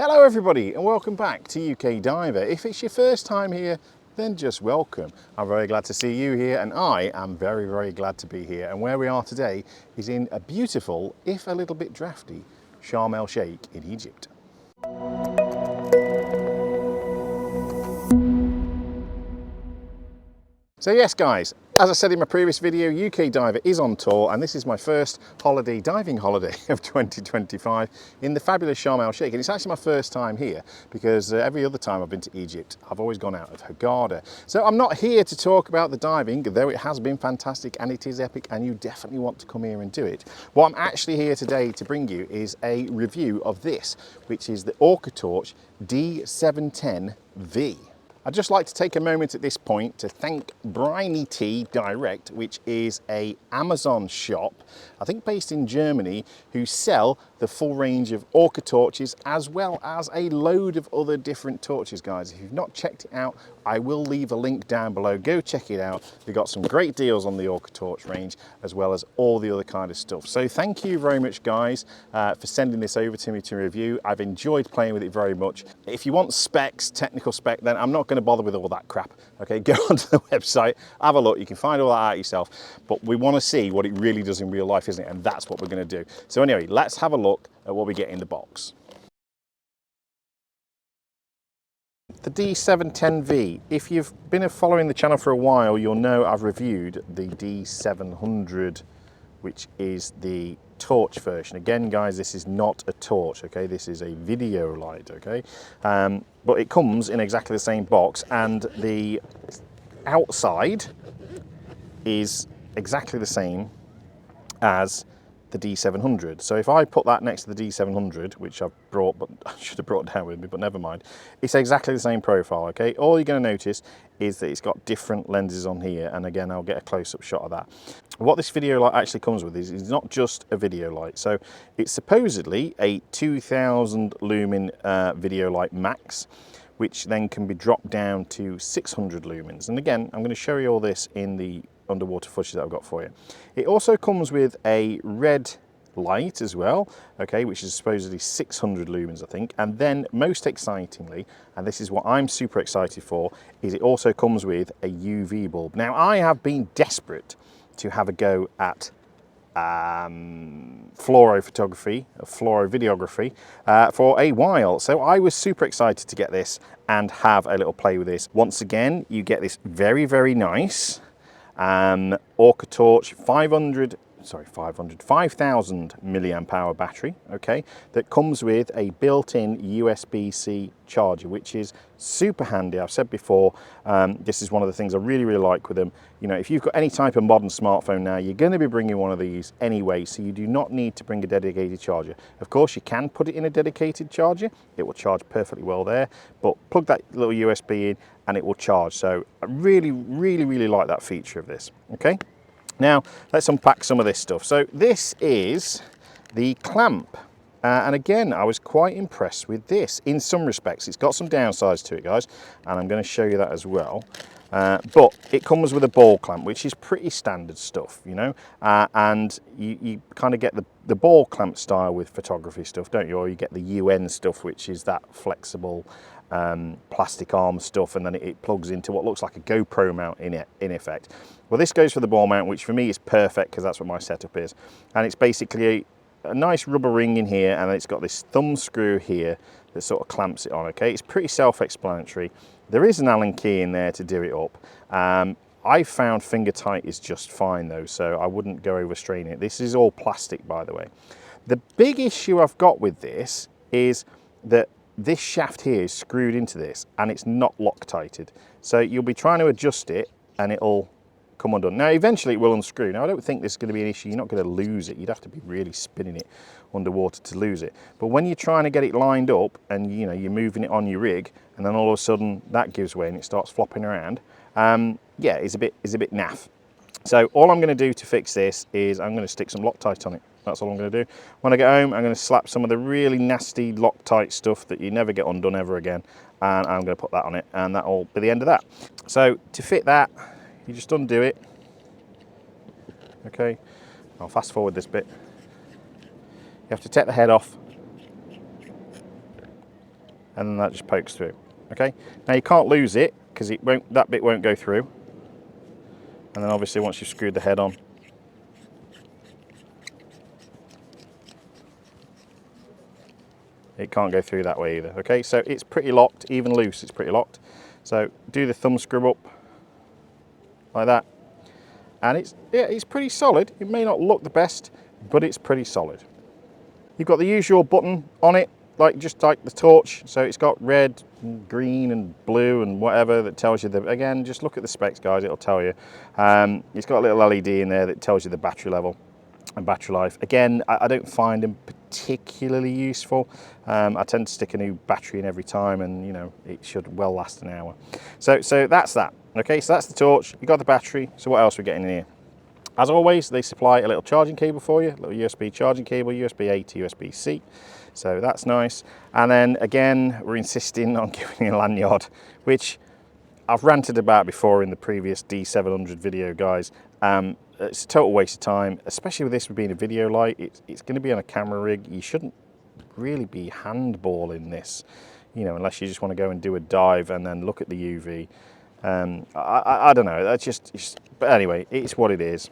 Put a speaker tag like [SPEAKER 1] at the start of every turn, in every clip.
[SPEAKER 1] Hello everybody and welcome back to UKDiver. If it's your first time here, then just welcome. I'm very glad to see you here and I am very glad to be here. And where we are today is in a beautiful, if a little bit drafty, Sharm el Sheikh in Egypt. So yes guys, as I said in my previous video, UKDiver is on tour and this is my first diving holiday of 2025 in the fabulous Sharm el Sheikh. And it's actually my first time here because every other time I've been to Egypt, I've always gone out of Hurghada. So I'm not here to talk about the diving, though it has been fantastic and it is epic and you definitely want to come here and do it. What I'm actually here today to bring you is a review of this, which is the Orca torch D710V. I'd just like to take a moment at this point to thank Briny Tea Direct, which is an Amazon shop, I think based in Germany, who sell the full range of Orca torches as well as a load of other different torches, guys. If you've not checked it out, I will leave a link down below. Go check it out. They've got some great deals on the Orca torch range as well as all the other kind of stuff. So thank you very much, guys, for sending this over to me to review. I've enjoyed playing with it very much. If you want specs, technical spec, then I'm not going to bother with all that crap. Okay, go onto the website, have a look. You can find all that out yourself. But we want to see what it really does in real life, isn't it? And that's what we're going to do. So anyway, let's have a look at what we get in the box. The D710V, if you've been following the channel for a while, you'll know I've reviewed the D700, which is the torch version. Again, guys, this is not a torch, okay? This is a video light, okay? But it comes in exactly the same box, and the outside is exactly the same as the D700. So if I put that next to the D700, which I've brought, but I should have brought down with me, but never mind. It's exactly the same profile, okay? All you're going to notice is that it's got different lenses on here, and again, I'll get a close-up shot of that. What this video light actually comes with is not just a video light. So it's supposedly a 2000 lumen video light max, which then can be dropped down to 600 lumens. And again, I'm going to show you all this in the underwater footage that I've got for you. It also comes with a red light as well, okay, which is supposedly 600 lumens, I think. And then most excitingly, and this is what I'm super excited for, is it also comes with a UV bulb. Now, I have been desperate to have a go at fluorophotography, fluorovideography for a while. So I was super excited to get this and have a little play with this. Once again, you get this very nice Orca torch 5,000 milliamp hour battery, okay, that comes with a built-in USB-C charger, which is super handy. I've said before, this is one of the things I really like with them. You know, if you've got any type of modern smartphone now, you're going to be bringing one of these anyway, so you do not need to bring a dedicated charger. Of course, you can put it in a dedicated charger. It will charge perfectly well there, but plug that little USB in and it will charge. So I really like that feature of this, okay? Now, let's unpack some of this stuff. So this is the clamp. And again, I was quite impressed with this in some respects. It's got some downsides to it, guys, and I'm going to show you that as well. But it comes with a ball clamp, which is pretty standard stuff, you know, and you kind of get the ball clamp style with photography stuff, don't you? Or you get the UN stuff, which is that flexible plastic arm stuff, and then it plugs into what looks like a GoPro mount in effect. Well, this goes for the ball mount, which for me is perfect because that's what my setup is. And it's basically a nice rubber ring in here, and it's got this thumb screw here that sort of clamps it on, okay? It's pretty self-explanatory. There is an Allen key in there to do it up. I found finger tight is just fine though, so I wouldn't go overstraining it. This is all plastic, by the way. The big issue I've got with this is that this shaft here is screwed into this and it's not Loctited. So you'll be trying to adjust it and it'll come undone. Now, eventually it will unscrew. Now, I don't think this is going to be an issue. You're not going to lose it. You'd have to be really spinning it underwater to lose it. But when you're trying to get it lined up and, you know, you're moving it on your rig and then all of a sudden that gives way and it starts flopping around, yeah, it's a bit naff. So all I'm going to do to fix this is I'm going to stick some Loctite on it. That's all I'm going to do. When I get home, I'm going to slap some of the really nasty Loctite stuff that you never get undone ever again, and I'm going to put that on it, and that'll be the end of that. So to fit that, you just undo it. Okay, I'll fast forward this bit. You have to take the head off, and then that just pokes through. Okay, now you can't lose it because that bit won't go through. And then obviously once you've screwed the head on, it can't go through that way either. Okay, so it's pretty locked, even loose, it's pretty locked. So do the thumb screw up like that, and it's pretty solid. It may not look the best, but it's pretty solid. You've got the usual button on it, just like the torch. So it's got red, and green, and blue, and whatever that tells you again, just look at the specs, guys. It'll tell you. It's got a little LED in there that tells you the battery level and battery life. Again, I don't find them particularly useful. I tend to stick a new battery in every time, and you know, it should well last an hour. So that's that. Okay, so that's the torch. You got the battery. So what else are we getting in here? As always, they supply a little charging cable for you, a little USB charging cable, USB-A to USB-C. So that's nice. And then again, we're insisting on giving you a lanyard, which I've ranted about before in the previous D700 video, guys. It's a total waste of time, especially with this being a video light. It's going to be on a camera rig. You shouldn't really be handballing this, you know, unless you just want to go and do a dive and then look at the UV. I don't know. That's just. But anyway, it's what it is.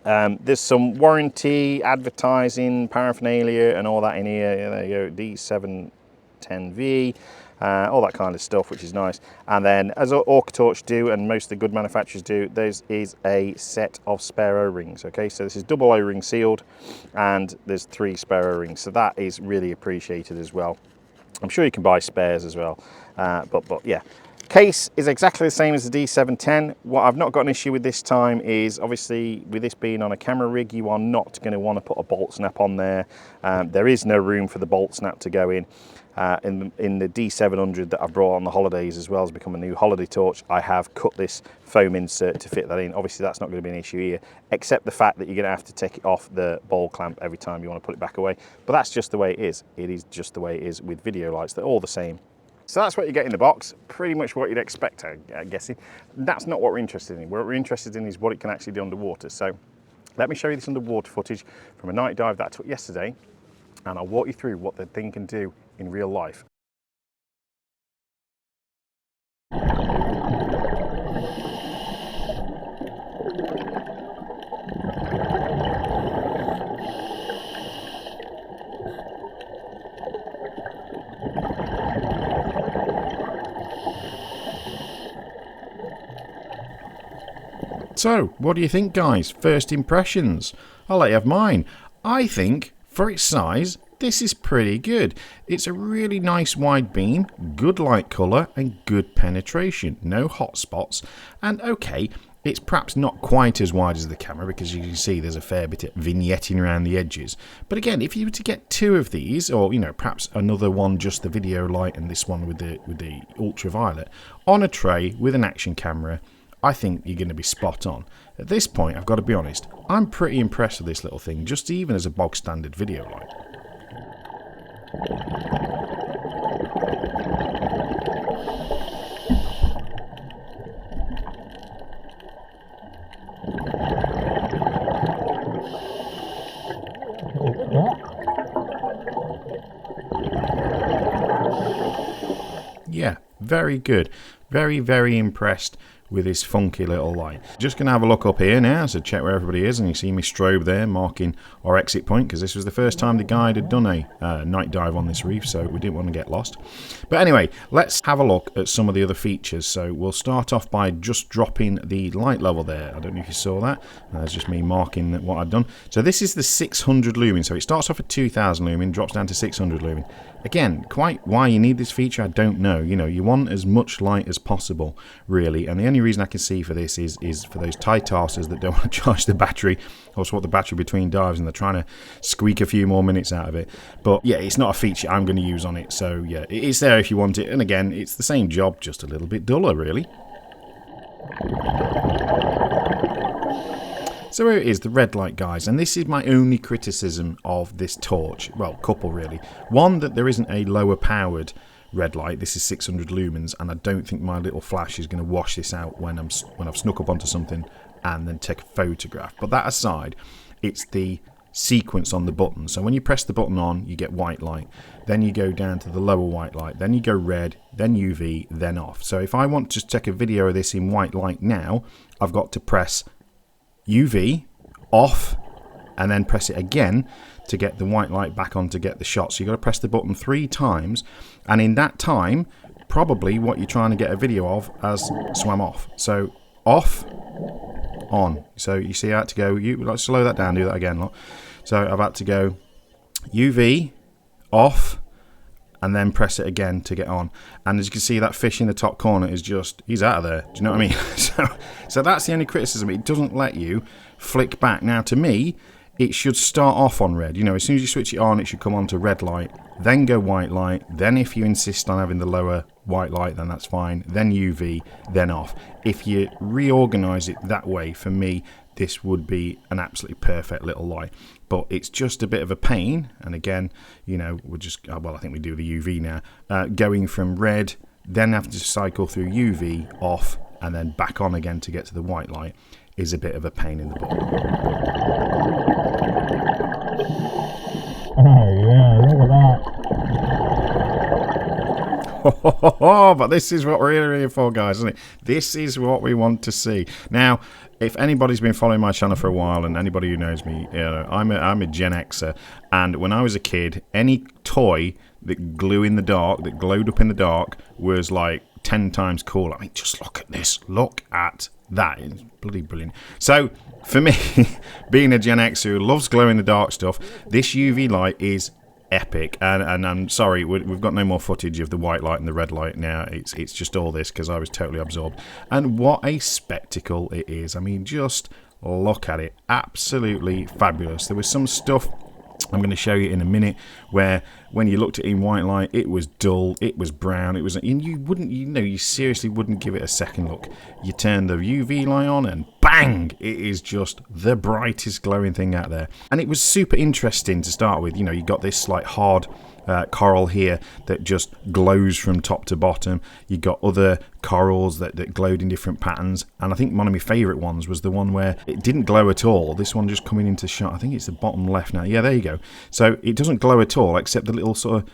[SPEAKER 1] There's some warranty, advertising, paraphernalia, and all that in here. Yeah, there you go, D710V. All that kind of stuff, which is nice. And then, as Orca torch do, and most of the good manufacturers do, there is a set of spare O-rings. Okay, so this is double O-ring sealed, and there's 3 spare O-rings. So that is really appreciated as well. I'm sure you can buy spares as well, but yeah. Case is exactly the same as the D710. What I've not got an issue with this time is, obviously, with this being on a camera rig, you are not going to want to put a bolt snap on there. There is no room for the bolt snap to go in. In the D700 that I've brought on the holidays, as well as become a new holiday torch, I have cut this foam insert to fit that in. Obviously that's not going to be an issue here, except the fact that you're going to have to take it off the ball clamp every time you want to put it back away. But that's just the way it is. It is just the way it is with video lights. They're all the same. So that's what you get in the box, pretty much what you'd expect, I'm guessing. That's not what we're interested in. What we're interested in is what it can actually do underwater. So let me show you this underwater footage from a night dive that I took yesterday, and I'll walk you through what the thing can do in real life. So, what do you think, guys? First impressions? I'll let you have mine. I think, for its size, this is pretty good. It's a really nice wide beam, good light colour, and good penetration. No hot spots. And okay, it's perhaps not quite as wide as the camera, because you can see there's a fair bit of vignetting around the edges. But again, if you were to get 2 of these, or you know, perhaps another one, just the video light, and this one with the ultraviolet, on a tray with an action camera, I think you're going to be spot on. At this point, I've got to be honest, I'm pretty impressed with this little thing, just even as a bog standard video light. Yeah, very good. Very, very impressed with this funky little light. Just going to have a look up here now to check where everybody is, and you see my strobe there marking our exit point, because this was the first time the guide had done a night dive on this reef, so we didn't want to get lost. But anyway, let's have a look at some of the other features. So we'll start off by just dropping the light level there. I don't know if you saw that. That's just me marking what I've done. So this is the 600 lumen. So it starts off at 2000 lumen, drops down to 600 lumen. Again, quite why you need this feature, I don't know. You know, you want as much light as possible, really. And the only reason I can see for this is for those tight arsers that don't want to charge the battery or swap the battery between dives, and they're trying to squeak a few more minutes out of it. But yeah, it's not a feature I'm going to use on it. So yeah, it's there if you want it. And again, it's the same job, just a little bit duller, really. So here it is, the red light, guys, and this is my only criticism of this torch. Well, couple really. One, that there isn't a lower powered red light. This is 600 lumens, and I don't think my little flash is going to wash this out when I've snuck up onto something and then take a photograph. But that aside, it's the sequence on the button. So when you press the button on, you get white light, then you go down to the lower white light, then you go red, then UV, then off. So if I want to take a video of this in white light now, I've got to press UV, off, and then press it again to get the white light back on to get the shot. So you've got to press the button 3 times, and in that time, probably what you're trying to get a video of has swam off. So off, on. So you see I had to go, let's slow that down, do that again. Look. So I've had to go UV, off, and then press it again to get on. And as you can see, that fish in the top corner is just, he's out of there. Do you know what I mean? So that's the only criticism. It doesn't let you flick back. Now, to me, it should start off on red. You know, as soon as you switch it on, it should come on to red light, then go white light. Then if you insist on having the lower white light, then that's fine. Then UV, then off. If you reorganize it that way, for me, this would be an absolutely perfect little light. But it's just a bit of a pain. And again, you know, we're just, well, I think we do the UV now. Going from red, then having to cycle through UV, off, and then back on again to get to the white light is a bit of a pain in the butt.
[SPEAKER 2] Oh yeah, look at that.
[SPEAKER 1] But this is what we're here for, guys, isn't it? This is what we want to see. Now, if anybody's been following my channel for a while, and anybody who knows me, you know, I'm a Gen Xer, and when I was a kid, any toy that glowed up in the dark, was like 10 times cooler. I mean, just look at this. Look at that. It's bloody brilliant. So, for me, being a Gen Xer who loves glow-in-the-dark stuff, this UV light is epic. And I'm sorry, we've got no more footage of the white light and the red light now. It's just all this because I was totally absorbed. And what a spectacle it is. I mean, just look at it. Absolutely fabulous. There was some stuff I'm going to show you in a minute where when you looked at it in white light, it was dull, it was brown, it was, and you seriously wouldn't give it a second look. You turn the UV light on and bang, it is just the brightest glowing thing out there. And it was super interesting to start with. You know, you got this like hard coral here that just glows from top to bottom. You got other corals that glowed in different patterns, and I think one of my favourite ones was the one where it didn't glow at all. This one just coming into shot, I think it's the bottom left now. Yeah, there you go. So it doesn't glow at all except the little sort of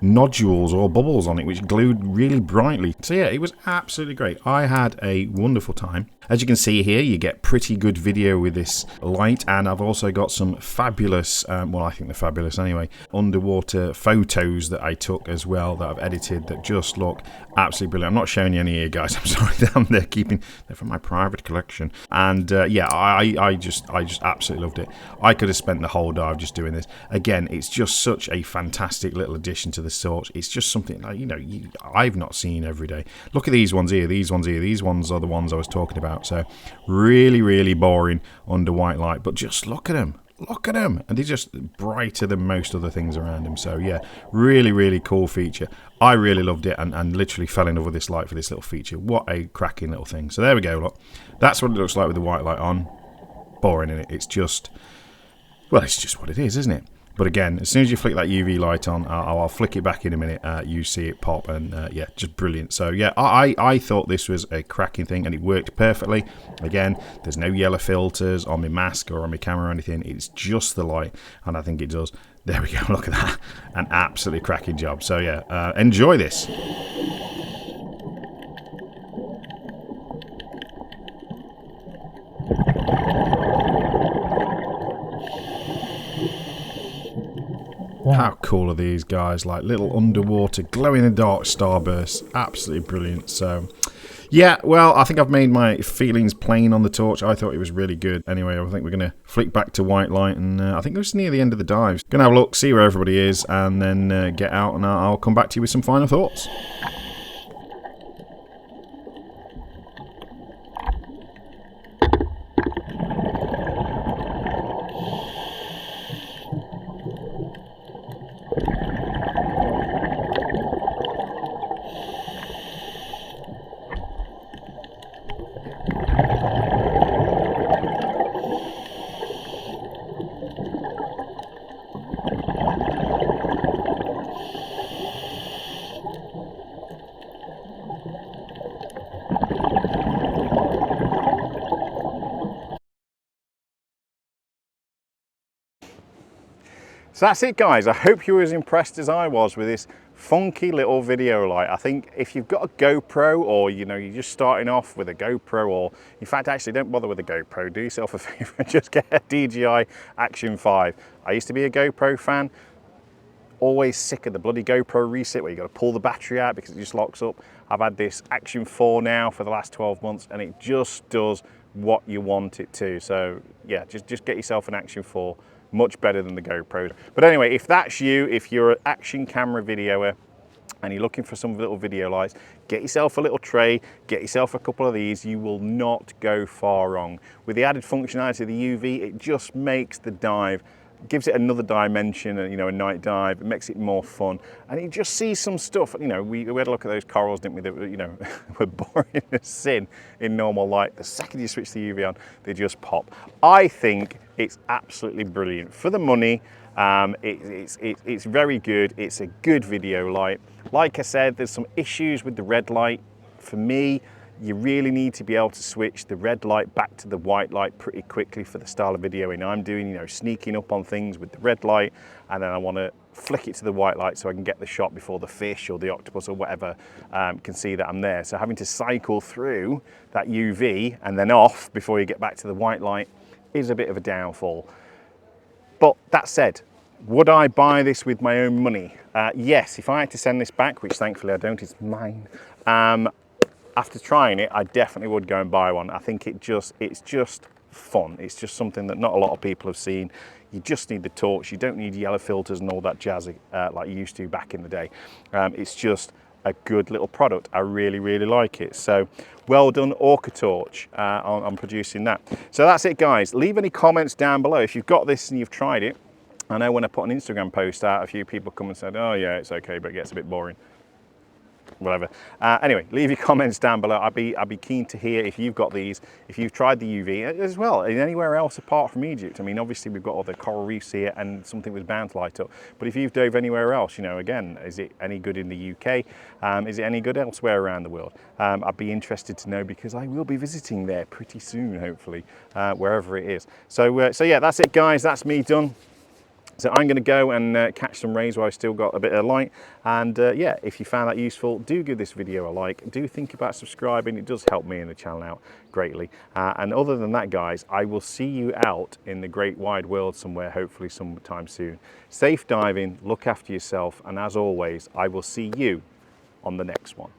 [SPEAKER 1] nodules or bubbles on it which glowed really brightly. So yeah, it was absolutely great. I had a wonderful time. As you can see here, you get pretty good video with this light, and I've also got some fabulous, well, I think they're fabulous anyway, underwater photos that I took as well that I've edited that just look absolutely brilliant. I'm not showing you any here, guys. I'm sorry, they're from my private collection. And yeah, I just absolutely loved it. I could have spent the whole dive just doing this. Again, it's just such a fantastic little addition to the sort. It's just something like, you know, I've not seen every day. Look at these ones here, these ones here. These ones are the ones I was talking about. So really, really boring under white light, but just look at them. Look at them. And they're just brighter than most other things around them. So yeah, really, really cool feature. I really loved it and literally fell in love with this light for this little feature. What a cracking little thing. So there we go, look. That's what it looks like with the white light on. Boring, isn't it? It's just, well, it's just what it is, isn't it? But again, as soon as you flick that UV light on, I'll flick it back in a minute, you see it pop, and yeah, just brilliant. So yeah, I thought this was a cracking thing, and it worked perfectly. Again, there's no yellow filters on my mask or on my camera or anything. It's just the light, and I think it does. There we go, look at that. An absolutely cracking job. So yeah, enjoy this. How cool are these guys? Like little underwater glow-in-the-dark starbursts. Absolutely brilliant. So, yeah, well, I think I've made my feelings plain on the torch. I thought it was really good. Anyway, I think we're going to flick back to white light, and I think it's near the end of the dive. Going to have a look, see where everybody is, and then get out, and I'll come back to you with some final thoughts. So that's it, guys. I hope you were as impressed as I was with this funky little video light. I think if you've got a GoPro, or you're just starting off with a GoPro, or in fact actually don't bother with a GoPro, do yourself a favor and just get a DJI Action 5. I used to be a GoPro fan, always sick of the bloody GoPro reset where you got to pull the battery out because it just locks up. I've had this Action 4 now for the last 12 months and it just does what you want it to. So yeah, just get yourself an Action 4, much better than the GoPro. But anyway, if that's you, if you're an action camera videoer and you're looking for some little video lights, get yourself a little tray, get yourself a couple of these. You will not go far wrong. With the added functionality of the UV, it just makes the dive, gives it another dimension, a night dive. It makes it more fun, and you just see some stuff. We had a look at those corals, didn't we? That were boring as sin in normal light. The second you switch the UV on, they just pop. I think it's absolutely brilliant for the money. It's very good. It's a good video light. Like I said, there's some issues with the red light. For me, you really need to be able to switch the red light back to the white light pretty quickly for the style of videoing I'm doing, sneaking up on things with the red light, and then I want to flick it to the white light so I can get the shot before the fish or the octopus or whatever can see that I'm there. So having to cycle through that UV and then off before you get back to the white light is a bit of a downfall. But that said, would I buy this with my own money? Yes, if I had to send this back, which thankfully I don't, it's mine. After trying it, I definitely would go and buy one. I think it's just fun. It's just something that not a lot of people have seen. You just need the torch. You don't need yellow filters and all that jazz like you used to back in the day. It's just a good little product. I really, really like it. So well done, Orca Torch, on producing that. So that's it, guys. Leave any comments down below if you've got this and you've tried it. I know when I put an Instagram post out, a few people come and said, oh yeah, it's okay, but it gets a bit boring. Whatever. Anyway, leave your comments down below. I'd be keen to hear if you've got these, if you've tried the UV as well, and anywhere else apart from Egypt. I mean, obviously we've got all the coral reefs here and something was bound to light up. But if you've dove anywhere else, again, is it any good in the UK? Is it any good elsewhere around the world? I'd be interested to know because I will be visiting there pretty soon, hopefully, wherever it is. So yeah, that's it, guys. That's me done. So I'm going to go and catch some rays while I've still got a bit of light. And yeah, if you found that useful, do give this video a like. Do think about subscribing. It does help me and the channel out greatly. And other than that, guys, I will see you out in the great wide world somewhere, hopefully sometime soon. Safe diving, look after yourself. And as always, I will see you on the next one.